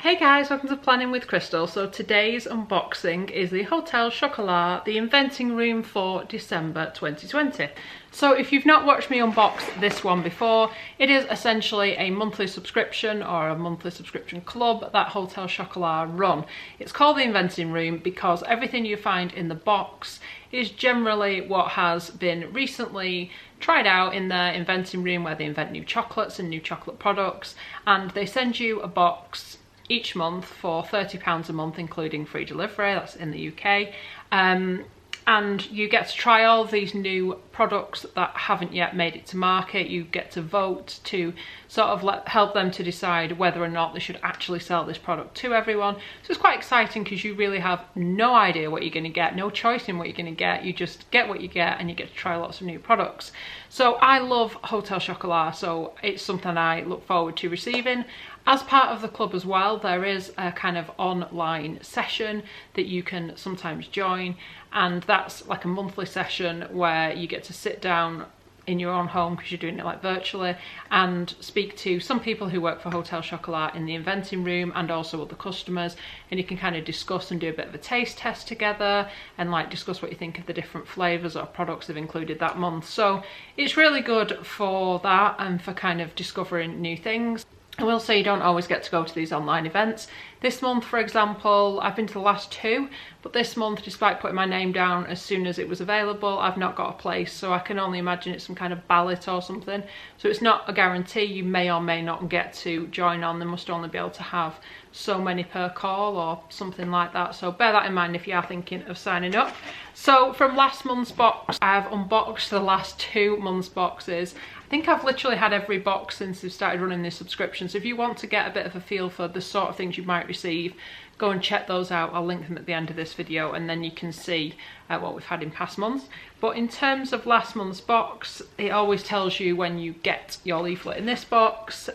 Hey guys, welcome to Planning with Crystal. So today's unboxing is the Hotel Chocolat, the inventing room for December 2020. So if you've not watched me unbox this one before, it is essentially a monthly subscription or a monthly subscription club that Hotel Chocolat run. It's called the inventing room because everything you find in the box is generally what has been recently tried out in their inventing room, where they invent new chocolates and new chocolate products, and they send you a box each month for £30 a month, including free delivery. That's in the UK. And you get to try all these new products that haven't yet made it to market. You get to vote to sort of help them to decide whether or not they should actually sell this product to everyone. So it's quite exciting because you really have no idea what you're going to get, no choice in what you're going to get. You just get what you get and you get to try lots of new products. So I love Hotel Chocolat, so it's something I look forward to receiving. As part of the club as well, there is a kind of online session that you can sometimes join, and that's like a monthly session where you get to sit down in your own home, because you're doing it like virtually, and speak to some people who work for Hotel Chocolat in the inventing room and also other customers, and you can kind of discuss and do a bit of a taste test together and like discuss what you think of the different flavors or products they've included that month. So it's really good for that and for kind of discovering new things. I will say you don't always get to go to these online events. This month, for example, I've been to the last two, but this month, despite putting my name down as soon as it was available, I've not got a place, so I can only imagine it's some kind of ballot or something. So it's not a guarantee. You may or may not get to join on. They must only be able to have so many per call or something like that, so bear that in mind if you are thinking of signing up. So from last month's box, I've unboxed the last 2 months' boxes. I think I've literally had every box since they've started running this subscription, so if you want to get a bit of a feel for the sort of things you might receive, go and check those out. I'll link them at the end of this video, and then you can see what we've had in past months. But in terms of last month's box, it always tells you when you get your leaflet in this box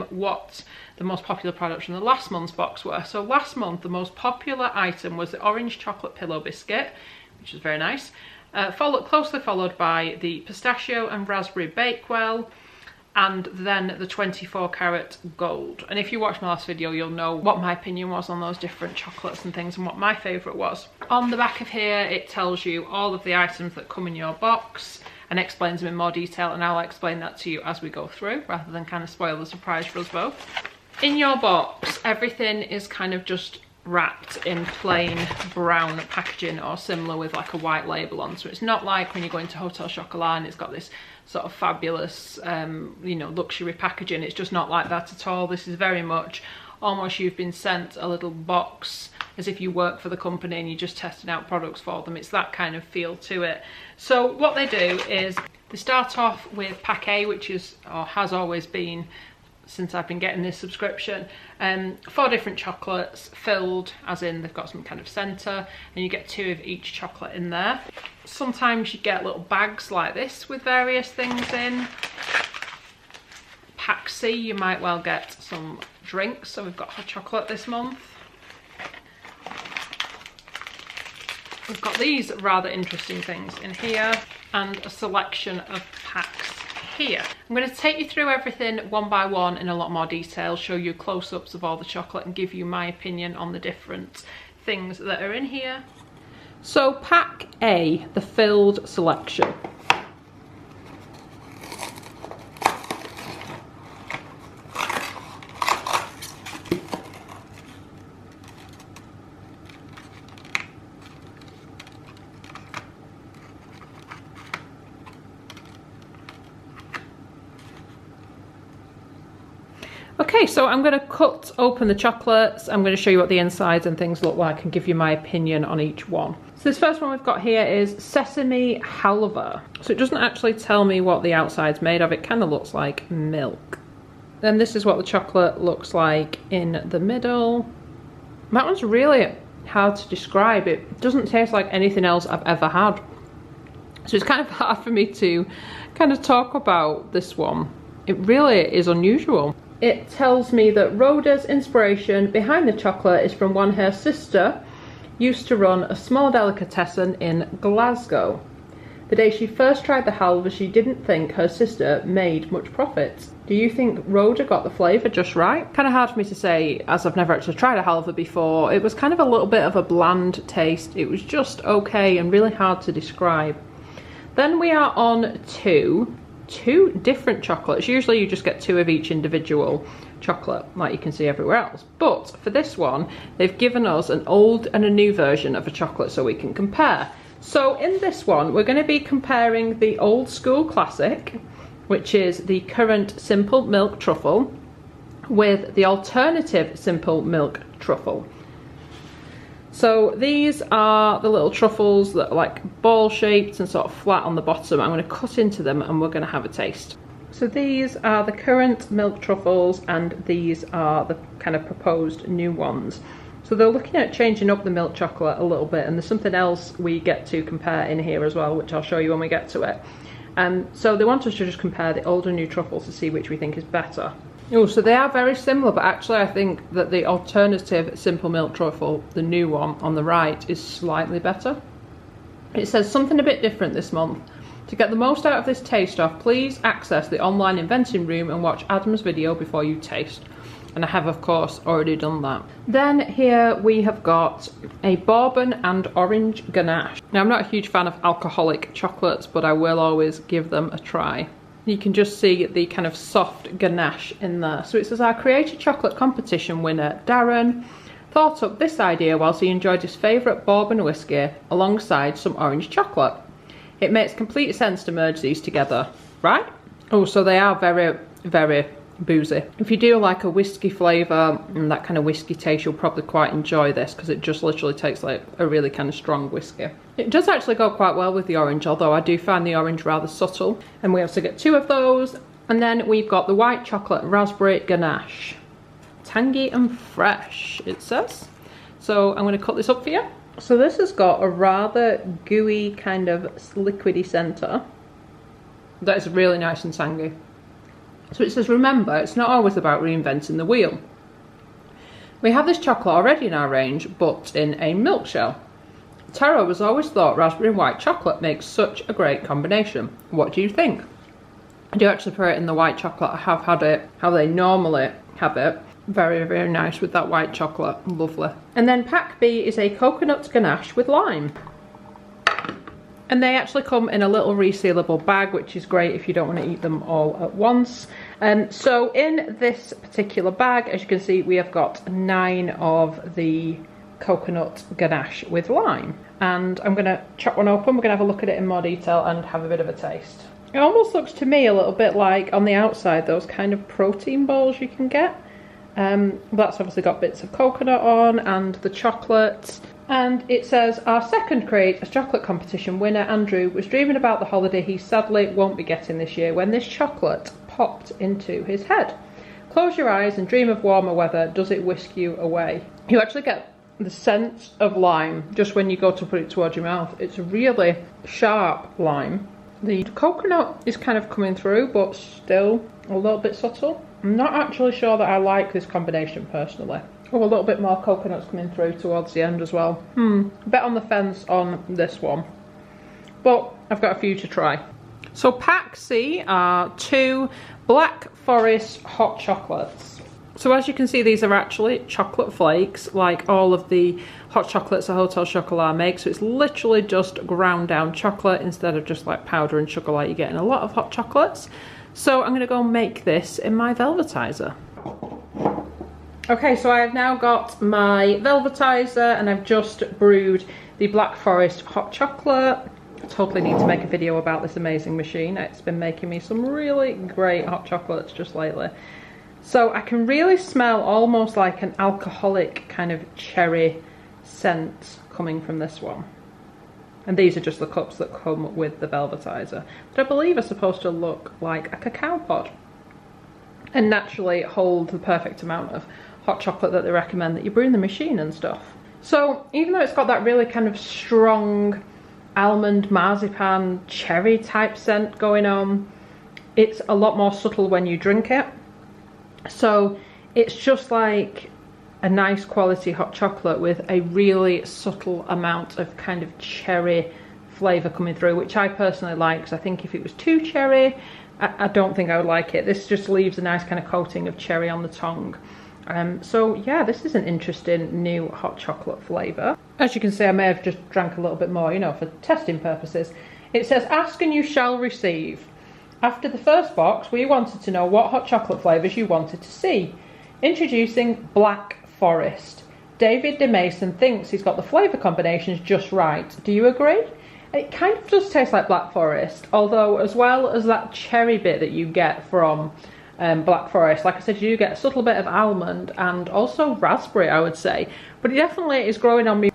what the most popular products from the last month's box were. So last month, the most popular item was the orange chocolate pillow biscuit, which is very nice. Closely followed by the pistachio and raspberry bakewell, and then the 24 karat gold. And if you watched my last video, you'll know what my opinion was on those different chocolates and things and what my favourite was. On the back of here, it tells you all of the items that come in your box and explains them in more detail, and I'll explain that to you as we go through, rather than kind of spoil the surprise for us both. In your box, everything is kind of just wrapped in plain brown packaging or similar with like a white label on, so it's not like when you go into Hotel Chocolat and it's got this sort of fabulous you know, luxury packaging. It's just not like that at all. This is very much almost you've been sent a little box as if you work for the company and you're just testing out products for them. It's that kind of feel to it. So what they do is they start off with pack A, which is or has always been since I've been getting this subscription, 4 different chocolates filled, as in they've got some kind of centre, and you get 2 of each chocolate in there. Sometimes you get little bags like this with various things in. Pack C, you might well get some drinks, so we've got hot chocolate this month. We've got these rather interesting things in here, and a selection of packs here. I'm going to take you through everything one by one in a lot more detail, show you close-ups of all the chocolate and give you my opinion on the different things that are in here. So pack A, the filled selection. Okay, so I'm going to cut open the chocolates. I'm going to show you what the insides and things look like and give you my opinion on each one. So this first one we've got here is sesame halva. So it doesn't actually tell me what the outside's made of. It kind of looks like milk. Then this is what the chocolate looks like in the middle. That one's really hard to describe. It doesn't taste like anything else I've ever had. So it's kind of hard for me to kind of talk about this one. It really is unusual. It tells me that Rhoda's inspiration behind the chocolate is from when her sister used to run a small delicatessen in Glasgow. The day she first tried the halva, she didn't think her sister made much profit. Do you think Rhoda got the flavour just right? Kind of hard for me to say, as I've never actually tried a halva before. It was kind of a little bit of a bland taste. It was just okay and really hard to describe. Then we are on two different chocolates. Usually you just get two of each individual chocolate, like you can see everywhere else. But for this one, they've given us an old and a new version of a chocolate so we can compare. So in this one, we're going to be comparing the old school classic, which is the current simple milk truffle, with the alternative simple milk truffle. So these are the little truffles that are like ball shaped and sort of flat on the bottom. I'm going to cut into them and we're going to have a taste. So these are the current milk truffles and these are the kind of proposed new ones. So they're looking at changing up the milk chocolate a little bit, and there's something else we get to compare in here as well, which I'll show you when we get to it. So they want us to just compare the old and new truffles to see which we think is better. Oh, so they are very similar, but actually I think that the alternative simple milk truffle, the new one on the right, is slightly better. It says something a bit different this month. To get the most out of this taste off, please access the online inventing room and watch Adam's video before you taste. And I have, of course, already done that. Then here we have got a bourbon and orange ganache. Now, I'm not a huge fan of alcoholic chocolates, but I will always give them a try. You can just see the kind of soft ganache in there. So it says, our Creator Chocolate competition winner, Darren, thought up this idea whilst he enjoyed his favourite bourbon whiskey alongside some orange chocolate. It makes complete sense to merge these together, right? Oh, so they are very, very boozy. If you do like a whiskey flavour and that kind of whiskey taste, you'll probably quite enjoy this because it just literally tastes like a really kind of strong whiskey. It does actually go quite well with the orange, although I do find the orange rather subtle. And we also get two of those. And then we've got the white chocolate raspberry ganache. Tangy and fresh, it says. So I'm going to cut this up for you. So this has got a rather gooey kind of liquidy centre. That is really nice and tangy. So it says, remember, it's not always about reinventing the wheel. We have this chocolate already in our range, but in a milk shell. Taro has always thought raspberry and white chocolate makes such a great combination. What do you think? I do actually prefer it in the white chocolate. I have had it how they normally have it. Very, very nice with that white chocolate. Lovely. And then pack B is a coconut ganache with lime. And they actually come in a little resealable bag, which is great if you don't want to eat them all at once. So in this particular bag, as you can see, we have got 9 of the coconut ganache with lime. And I'm going to chop one open. We're going to have a look at it in more detail and have a bit of a taste. It almost looks to me a little bit like, on the outside, those kind of protein balls you can get. That's obviously got bits of coconut on and the chocolate. And it says, our second Create a Chocolate competition winner, Andrew, was dreaming about the holiday he sadly won't be getting this year when this chocolate popped into his head. Close your eyes and dream of warmer weather. Does it whisk you away? You actually get the scent of lime just when you go to put it towards your mouth. It's really sharp lime. The coconut is kind of coming through, but still a little bit subtle. I'm not actually sure that I like this combination personally. Oh, a little bit more coconuts coming through towards the end as well. A bit on the fence on this one, but I've got a few to try. So pack C are 2 Black Forest hot chocolates. So as you can see, these are actually chocolate flakes, like all of the hot chocolates that Hotel Chocolat makes. So it's literally just ground down chocolate instead of just like powder and sugar like you get in a lot of hot chocolates. So I'm going to go make this in my velvetizer. Okay, so I have now got my velvetizer and I've just brewed the Black Forest hot chocolate. I totally need to make a video about this amazing machine. It's been making me some really great hot chocolates just lately. So I can really smell almost like an alcoholic kind of cherry scent coming from this one. And these are just the cups that come with the velvetizer, that I believe are supposed to look like a cacao pod and naturally hold the perfect amount of hot chocolate that they recommend that you brew in the machine and stuff. So even though it's got that really kind of strong almond, marzipan, cherry type scent going on, it's a lot more subtle when you drink it. So it's just like a nice quality hot chocolate with a really subtle amount of kind of cherry flavour coming through, which I personally like, because I think if it was too cherry, I don't think I would like it. This just leaves a nice kind of coating of cherry on the tongue. So yeah, this is an interesting new hot chocolate flavour. As you can see, I may have just drank a little bit more, you know, for testing purposes. It says, ask and you shall receive. After the first box, we wanted to know what hot chocolate flavours you wanted to see. Introducing Black Forest. David DeMason thinks he's got the flavour combinations just right. Do you agree? It kind of does taste like Black Forest, although as well as that cherry bit that you get from Black Forest, like I said, you get a subtle bit of almond and also raspberry, I would say. But it definitely is growing on me.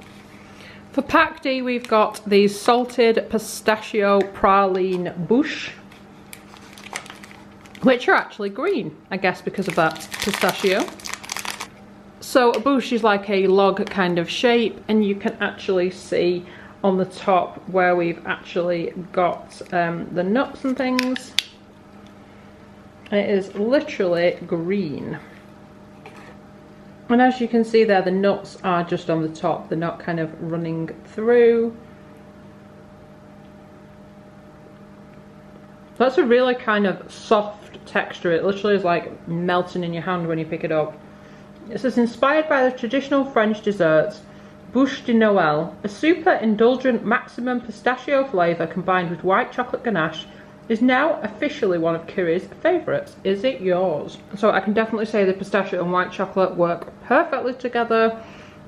For pack D, we've got these salted pistachio praline bouche, which are actually green, I guess because of that pistachio. So a bouche is like a log kind of shape, and you can actually see on the top where we've actually got the nuts and things. It is literally green. And as you can see there, the nuts are just on the top. They're not kind of running through. That's a really kind of soft texture. It literally is like melting in your hand when you pick it up. It says, inspired by the traditional French desserts, Bouche de Noël, a super indulgent maximum pistachio flavour combined with white chocolate ganache, is now officially one of Curry's favourites. Is it yours? So I can definitely say the pistachio and white chocolate work perfectly together,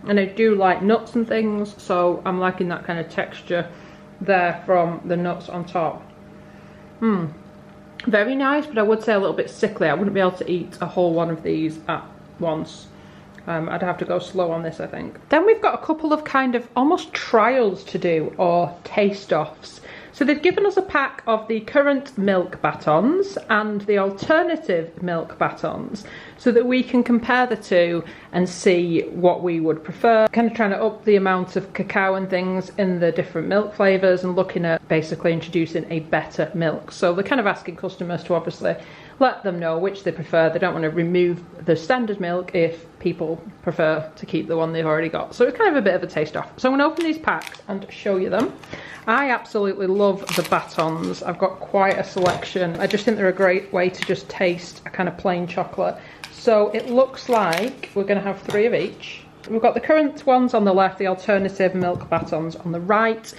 and I do like nuts and things, so I'm liking that kind of texture there from the nuts on top. Very nice, but I would say a little bit sickly. I wouldn't be able to eat a whole one of these at once. I'd have to go slow on this, I think. Then we've got a couple of kind of almost trials to do, or taste-offs. So they've given us a pack of the currant milk batons and the alternative milk batons, so that we can compare the two and see what we would prefer. Kind of trying to up the amount of cacao and things in the different milk flavours, and looking at basically introducing a better milk. So they're kind of asking customers to obviously let them know which they prefer. They don't want to remove the standard milk if people prefer to keep the one they've already got. So it's kind of a bit of a taste off. So I'm going to open these packs and show you them. I absolutely love the batons. I've got quite a selection. I just think they're a great way to just taste a kind of plain chocolate. So it looks like we're going to have 3 of each. We've got the currant ones on the left, the alternative milk batons on the right.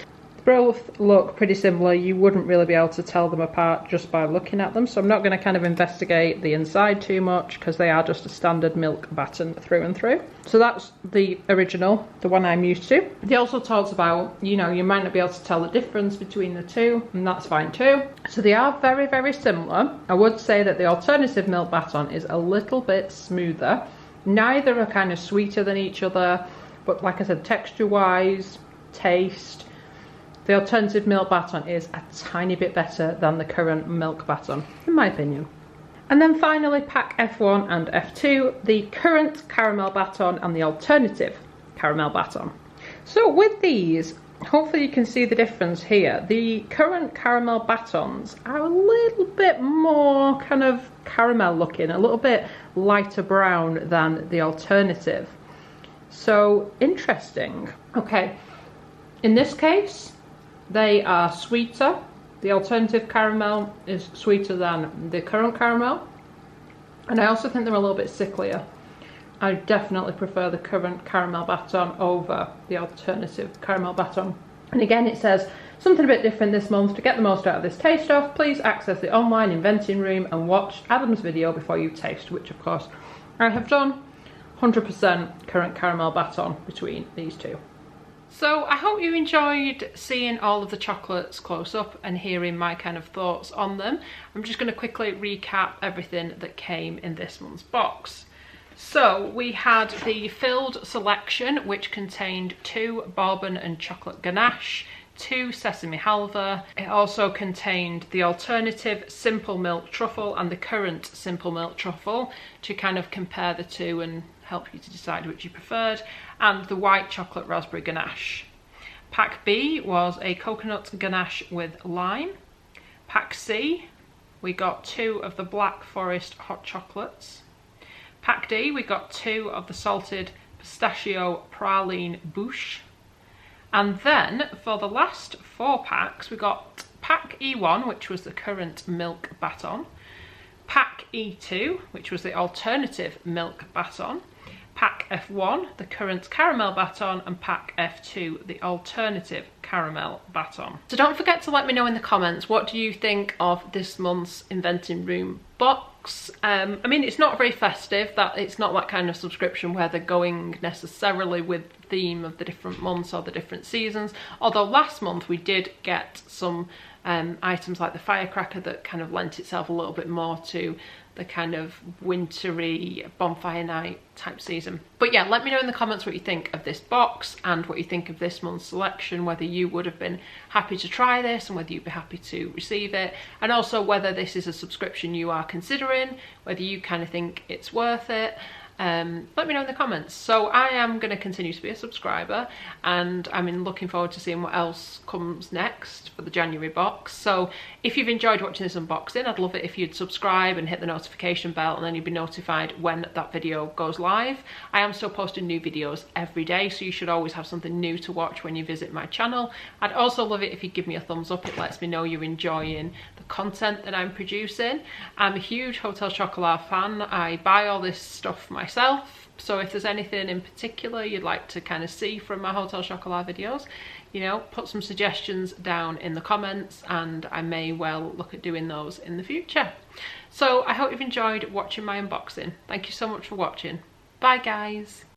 Both look pretty similar. You wouldn't really be able to tell them apart just by looking at them, so I'm not going to kind of investigate the inside too much, because they are just a standard milk baton through and through. So that's the original, the one I'm used to. They also talks about, you know, you might not be able to tell the difference between the two, and that's fine too. So they are very, very similar. I would say that the alternative milk baton is a little bit smoother. Neither are kind of sweeter than each other, but like I said, texture wise, taste, the alternative milk baton is a tiny bit better than the currant milk baton, in my opinion. And then finally, pack F1 and F2, the currant caramel baton and the alternative caramel baton. So with these, hopefully you can see the difference here. The currant caramel batons are a little bit more kind of caramel looking, a little bit lighter brown than the alternative. So interesting. Okay, in this case, they are sweeter. The alternative caramel is sweeter than the currant caramel. And I also think they're a little bit sicklier. I definitely prefer the currant caramel baton over the alternative caramel baton. And again, it says, something a bit different this month. To get the most out of this taste off, please access the online inventing room and watch Adam's video before you taste, which of course I have done. 100% currant caramel baton between these two. So I hope you enjoyed seeing all of the chocolates close up and hearing my kind of thoughts on them. I'm just going to quickly recap everything that came in this month's box. So we had the filled selection, which contained 2 bourbon and chocolate ganache, 2 sesame halva. It also contained the alternative simple milk truffle and the currant simple milk truffle to kind of compare the two and help you to decide which you preferred, and the white chocolate raspberry ganache. Pack B was a coconut ganache with lime. Pack C, we got 2 of the Black Forest hot chocolates. Pack D, we got 2 of the salted pistachio praline bouche. And then for the last 4 packs, we got pack E1, which was the current milk baton, pack E2, which was the alternative milk baton, pack F1, the current caramel baton, and pack F2, the alternative caramel baton. So don't forget to let me know in the comments, what do you think of this month's Inventing Room box? I mean, it's not very festive, that it's not that kind of subscription where they're going necessarily with the theme of the different months or the different seasons, although last month we did get some items like the firecracker that kind of lent itself a little bit more to the kind of wintry bonfire night type season. But yeah, let me know in the comments what you think of this box and what you think of this month's selection, whether you would have been happy to try this and whether you'd be happy to receive it, and also whether this is a subscription you are considering, whether you kind of think it's worth it. Let me know in the comments. So I am going to continue to be a subscriber, and I'm looking forward to seeing what else comes next for the January box. So if you've enjoyed watching this unboxing, I'd love it if you'd subscribe and hit the notification bell, and then you'd be notified when that video goes live. I am still posting new videos every day, so you should always have something new to watch when you visit my channel. I'd also love it if you give me a thumbs up. It lets me know you're enjoying the content that I'm producing. I'm a huge Hotel Chocolat fan. I buy all this stuff myself, so if there's anything in particular you'd like to kind of see from my Hotel Chocolat videos, you know, put some suggestions down in the comments and I may well look at doing those in the future. So I hope you've enjoyed watching my unboxing. Thank you so much for watching. Bye guys.